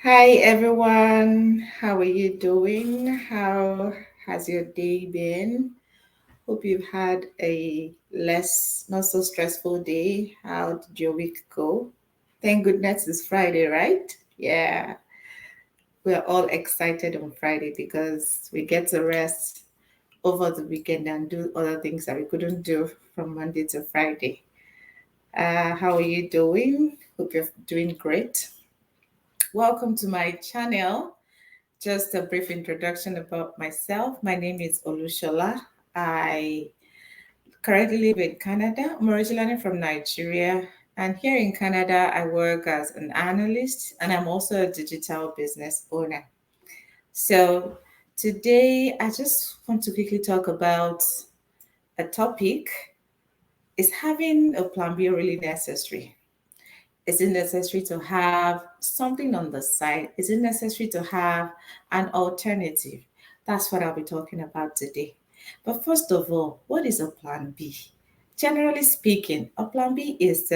Hi everyone, how are you doing? How has your day been? Hope you've had a less, not so stressful day. How did your week go? Thank goodness it's Friday, right? Yeah, we're all excited on Friday because we get to rest over the weekend and do other things that we couldn't do from Monday to Friday. How are you doing? Hope you're doing great. Welcome to my channel. Just a brief introduction about myself. My name is Olushola. I currently live in Canada. I'm originally from Nigeria. And here in Canada, I work as an analyst and I'm also a digital business owner. So today, I just want to quickly talk about a topic. Is having a plan B really necessary? Is it necessary to have something on the side? Is it necessary to have an alternative? That's what I'll be talking about today. But first of all, what is a plan B? Generally speaking, a plan B is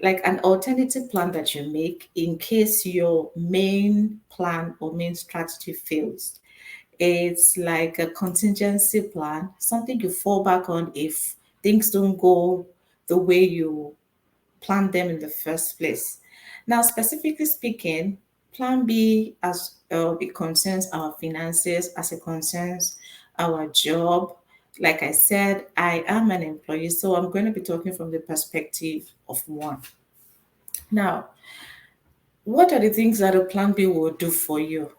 like an alternative plan that you make in case your main plan or main strategy fails. It's like a contingency plan, something you fall back on if things don't go the way you plan them in the first place. Now, specifically speaking, Plan B, as it concerns our finances, as it concerns our job. Like I said, I am an employee, so I'm going to be talking from the perspective of one. Now, what are the things that a Plan B will do for you?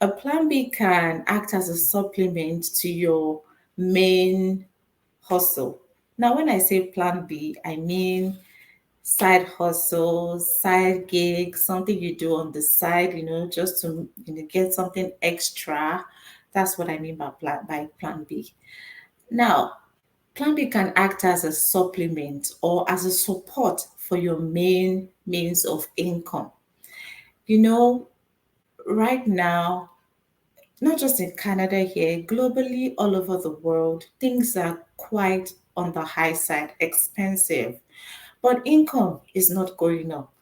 A Plan B can act as a supplement to your main hustle. Now, when I say Plan B, I mean side hustles, side gigs, something you do on the side, just to get something extra. That's what I mean by plan B. Now, plan B can act as a supplement or as a support for your main means of income. You know, right now, not just in Canada here, globally, all over the world, things are quite on the high side, expensive. But income is not going up.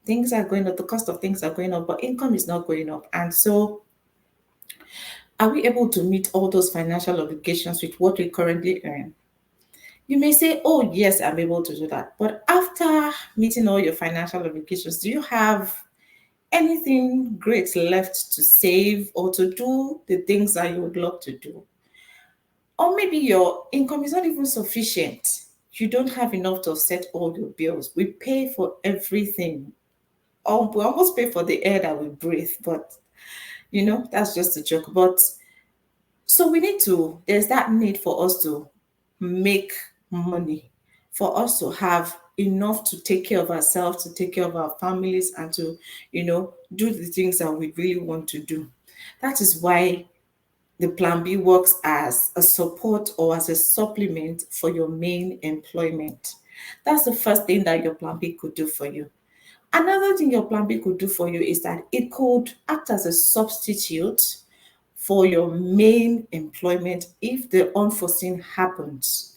Things are going up, the cost of things are going up, but income is not going up. And so, are we able to meet all those financial obligations with what we currently earn? You may say, oh, yes, I'm able to do that. But after meeting all your financial obligations, do you have anything great left to save or to do the things that you would love to do? Or maybe your income is not even sufficient. You don't have enough to offset all your bills. We pay for everything. We almost pay for the air that we breathe, but that's just a joke. But so there's that need for us to make money, for us to have enough to take care of ourselves, to take care of our families, and to, do the things that we really want to do. That is why the plan B works as a support or as a supplement for your main employment. That's the first thing that your plan B could do for you. Another thing your plan B could do for you is that it could act as a substitute for your main employment if the unforeseen happens.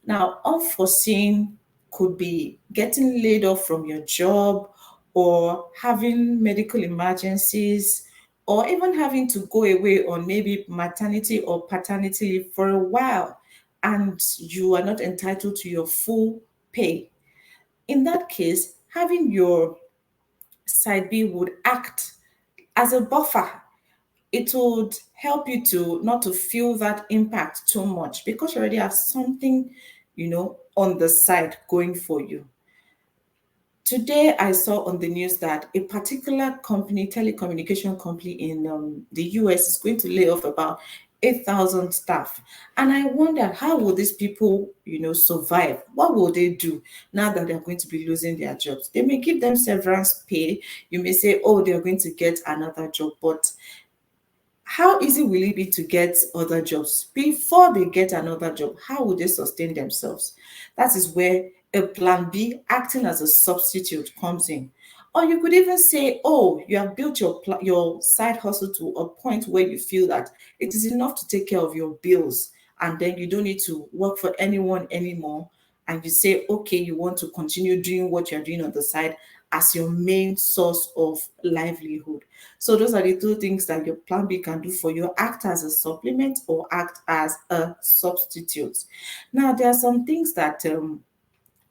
Now, unforeseen could be getting laid off from your job or having medical emergencies or even having to go away on maybe maternity or paternity leave for a while and you are not entitled to your full pay. In that case, having your side B would act as a buffer. It would help you to not to feel that impact too much because you already have something, on the side going for you. Today, I saw on the news that a particular company, telecommunication company in the US, is going to lay off about 8,000 staff. And I wonder, how will these people, survive? What will they do now that they're going to be losing their jobs? They may give them severance pay. You may say, oh, they're going to get another job. But how easy will it be to get other jobs before they get another job? How will they sustain themselves? That is where a plan B acting as a substitute comes in. Or you could even say, oh, you have built your side hustle to a point where you feel that it is enough to take care of your bills and then you don't need to work for anyone anymore. And you say, okay, you want to continue doing what you're doing on the side as your main source of livelihood. So those are the two things that your plan B can do for you: act as a supplement or act as a substitute. Now, there are some things that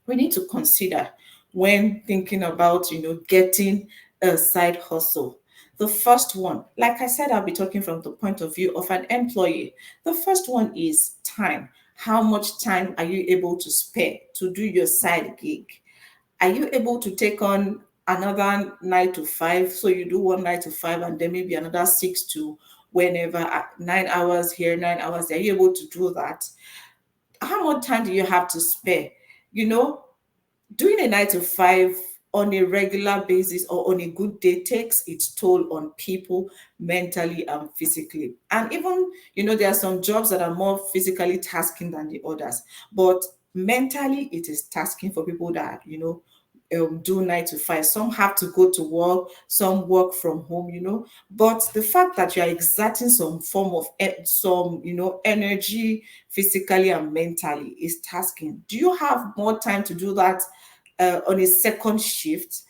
we need to consider when thinking about, getting a side hustle. The first one, like I said, I'll be talking from the point of view of an employee. The first one is time. How much time are you able to spare to do your side gig? Are you able to take on another 9 to 5? So you do one 9 to 5 and then maybe another 6 to whenever, 9 hours here, 9 hours there. Are you able to do that? How much time do you have to spare? You know, Doing a 9 to 5 on a regular basis or on a good day takes its toll on people mentally and physically. And even, there are some jobs that are more physically tasking than the others, but mentally it is tasking for people that, do 9 to 5. Some have to go to work, some work from home, but the fact that you are exerting some form of some, energy physically and mentally is tasking. Do you have more time to do that on a second shift?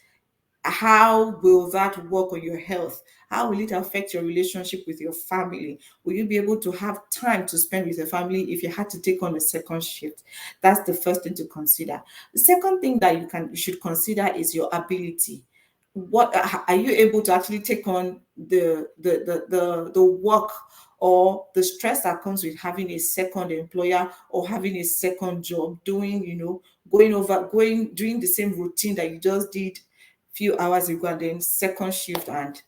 How will that work on your health? How will it affect your relationship with your family? Will you be able to have time to spend with your family if you had to take on a second shift? That's the first thing to consider. The second thing that you should consider is your ability. What are you able to actually take on the work or the stress that comes with having a second employer or having a second job, doing, going doing the same routine that you just did few hours ago and then second shift? And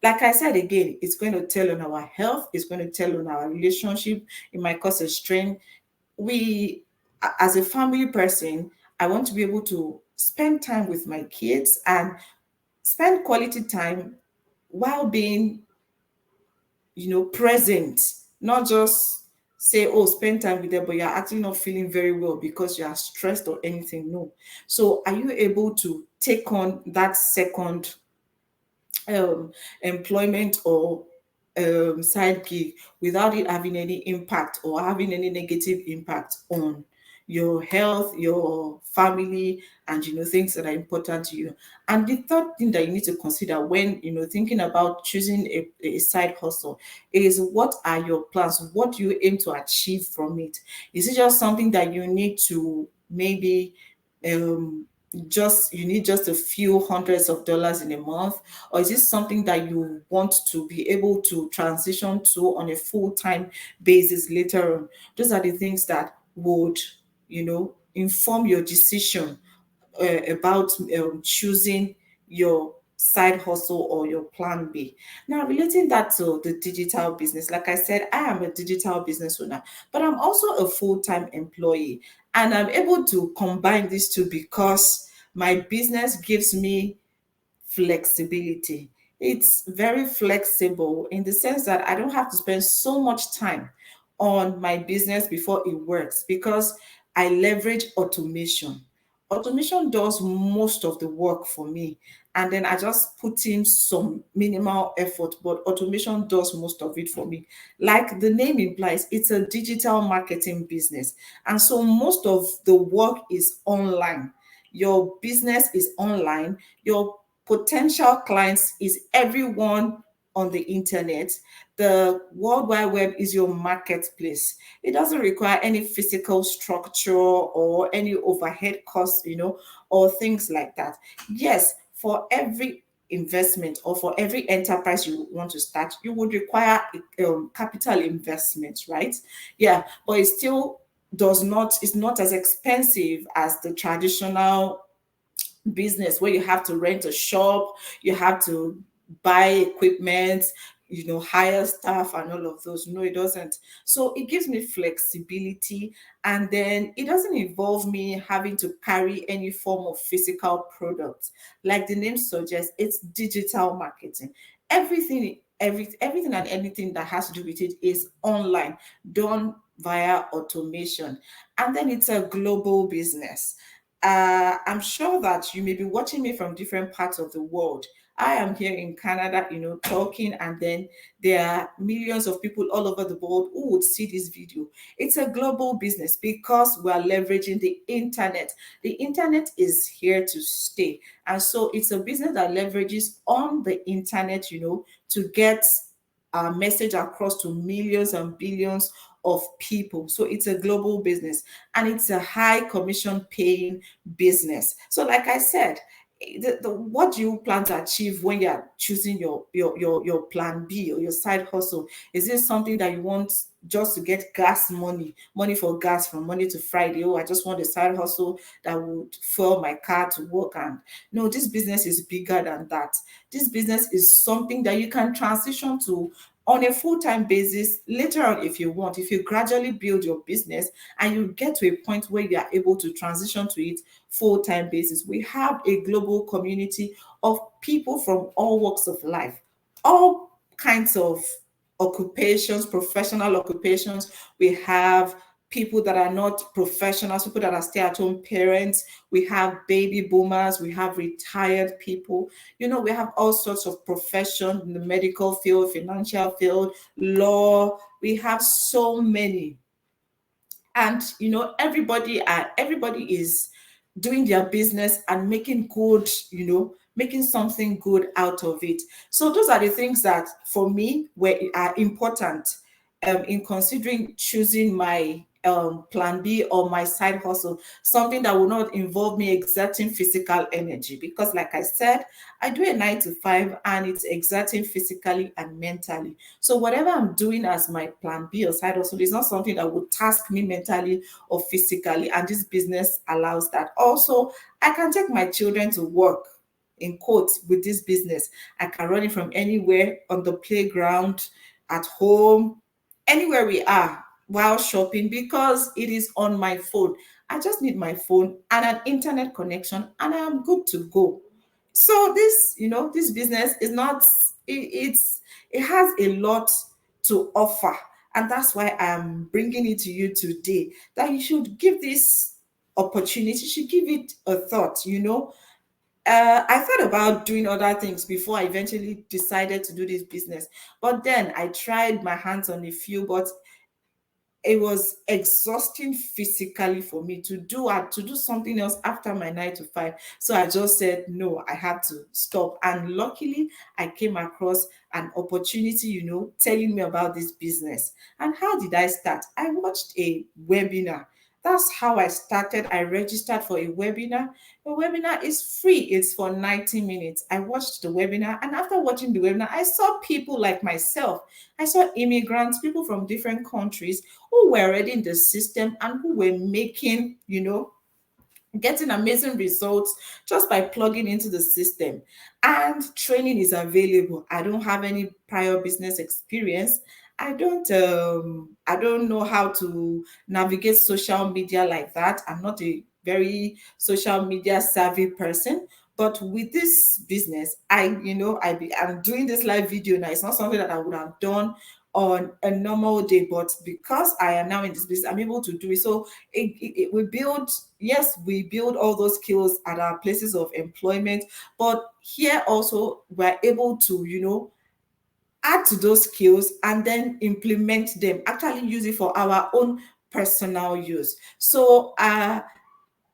like I said again, it's going to tell on our health, it's going to tell on our relationship, it might cause a strain. We, as a family person, I want to be able to spend time with my kids and spend quality time while being, present, not just say, oh, spend time with them, but you're actually not feeling very well because you are stressed or anything. No. So are you able to take on that second employment or side gig without it having any impact or having any negative impact on your health, your family, and things that are important to you? And the third thing that you need to consider when thinking about choosing a side hustle is, what are your plans? What do you aim to achieve from it? Is it just something that you need to maybe um just you need just a few hundreds of dollars in a month, or is this something that you want to be able to transition to on a full-time basis later on? Those are the things that would inform your decision about choosing your side hustle or your plan B. Now, relating that to the digital business, like I said, I am a digital business owner, but I'm also a full-time employee. And I'm able to combine these two because my business gives me flexibility. It's very flexible in the sense that I don't have to spend so much time on my business before it works because I leverage automation. Automation does most of the work for me, and then I just put in some minimal effort, but automation does most of it for me. Like the name implies, it's a digital marketing business. And so most of the work is online. Your business is online. Your potential clients is everyone on the internet. The World Wide Web is your marketplace. It doesn't require any physical structure or any overhead costs, or things like that. Yes, for every investment or for every enterprise you want to start, you would require capital investment, right? Yeah, but it still does not, it's not as expensive as the traditional business where you have to rent a shop, you have to buy equipment, hire staff and all of those. No, it doesn't. So it gives me flexibility, and then it doesn't involve me having to carry any form of physical products. Like the name suggests, it's digital marketing. Everything and anything that has to do with it is online, done via automation. And then it's a global business. I'm sure that you may be watching me from different parts of the world. I am here in Canada, talking, and then there are millions of people all over the world who would see this video. It's a global business because we are leveraging the internet. The internet is here to stay. And so it's a business that leverages on the internet, to get our message across to millions and billions of people. So it's a global business and it's a high commission paying business. So, like I said, what do you plan to achieve when you're choosing your plan B or your side hustle? Is this something that you want just to get money for gas from Monday to Friday? Oh, I just want a side hustle that would fuel my car to work. And no, this business is bigger than that. This business is something that you can transition to on a full-time basis later on if you want. If you gradually build your business and you get to a point where you are able to transition to it full-time basis. We have a global community of people from all walks of life, all kinds of occupations, professional occupations. We have people that are not professionals, people that are stay-at-home parents. We have baby boomers, we have retired people. We have all sorts of profession in the medical field, financial field, law. We have so many. And everybody is doing their business and making good, making something good out of it. So those are the things that for me are important in considering choosing my plan B or my side hustle, something that will not involve me exerting physical energy. Because, like I said, I do a 9 to 5 and it's exerting physically and mentally. So, whatever I'm doing as my plan B or side hustle is not something that would task me mentally or physically. And this business allows that. Also, I can take my children to work in quotes with this business. I can run it from anywhere on the playground, at home, anywhere we are while shopping because it is on my phone. I just need my phone and an internet connection and I am good to go. So this business is not it has a lot to offer, and that's why I'm bringing it to you today, that you should give this opportunity, you should give it a thought. I thought about doing other things before I eventually decided to do this business. But then I tried my hands on a few, but it was exhausting physically for me to do something else after my 9 to 5. So I just said no, I had to stop. And luckily I came across an opportunity, telling me about this business. And how did I start? I watched a webinar. That's how I started. I registered for a webinar. The webinar is free. It's for 90 minutes. I watched the webinar, and after watching the webinar, I saw people like myself. I saw immigrants, people from different countries who were already in the system and who were making, getting amazing results just by plugging into the system. And training is available. I don't have any prior business experience. I don't know how to navigate social media like that. I'm not a very social media savvy person. But with this business, I'm doing this live video now. It's not something that I would have done on a normal day, but because I am now in this business, I'm able to do it. So we build, yes, we build all those skills at our places of employment, but here also we're able to, add to those skills and then implement them, actually use it for our own personal use. So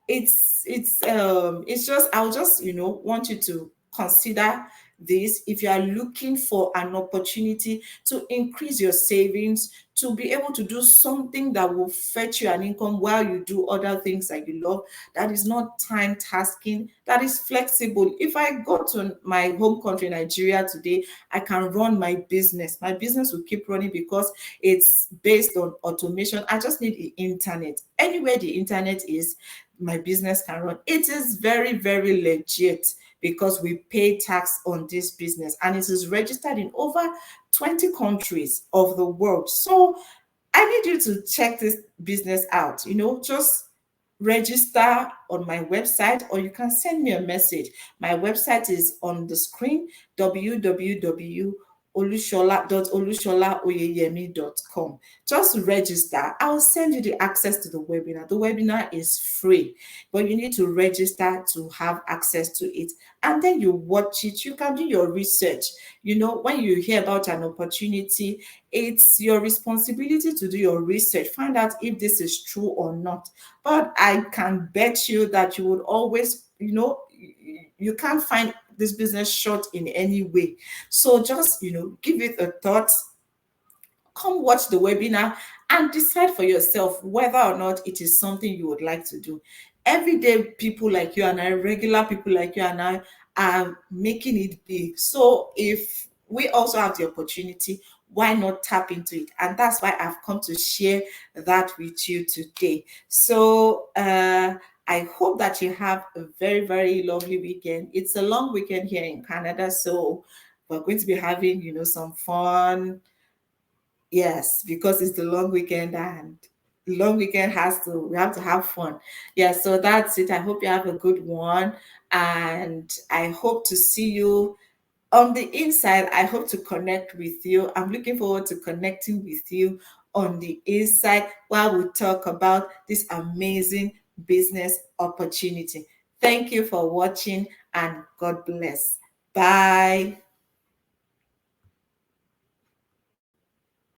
it's just, I'll just want you to consider this. If you are looking for an opportunity to increase your savings, to be able to do something that will fetch you an income while you do other things that you love, that is not time tasking, that is flexible. If I go to my home country Nigeria today, I can run my business will keep running because it's based on automation. I just need the internet. Anywhere the internet is, my business can run. It is very, very legit because we pay tax on this business and it is registered in over 20 countries of the world. So I need you to check this business out. Just register on my website or you can send me a message. My website is on the screen: www olushola.olusholaoyeyemi.com. Just register. I'll send you the access to the webinar. The webinar is free, but you need to register to have access to it. And then you watch it. You can do your research. When you hear about an opportunity, it's your responsibility to do your research, find out if this is true or not. But I can bet you that you would always, you can't find this business short in any way. So just, give it a thought, come watch the webinar and decide for yourself whether or not it is something you would like to do. Everyday people like you and I, regular people like you and I, are making it big. So if we also have the opportunity, why not tap into it? And that's why I've come to share that with you today. So I hope that you have a very, very lovely weekend. It's a long weekend here in Canada, so we're going to be having, some fun. Yes, because it's the long weekend, and the long weekend we have to have fun. Yeah, so that's it. I hope you have a good one, and I hope to see you on the inside. I hope to connect with you. I'm looking forward to connecting with you on the inside while we talk about this amazing business opportunity. Thank you for watching, and God bless. Bye.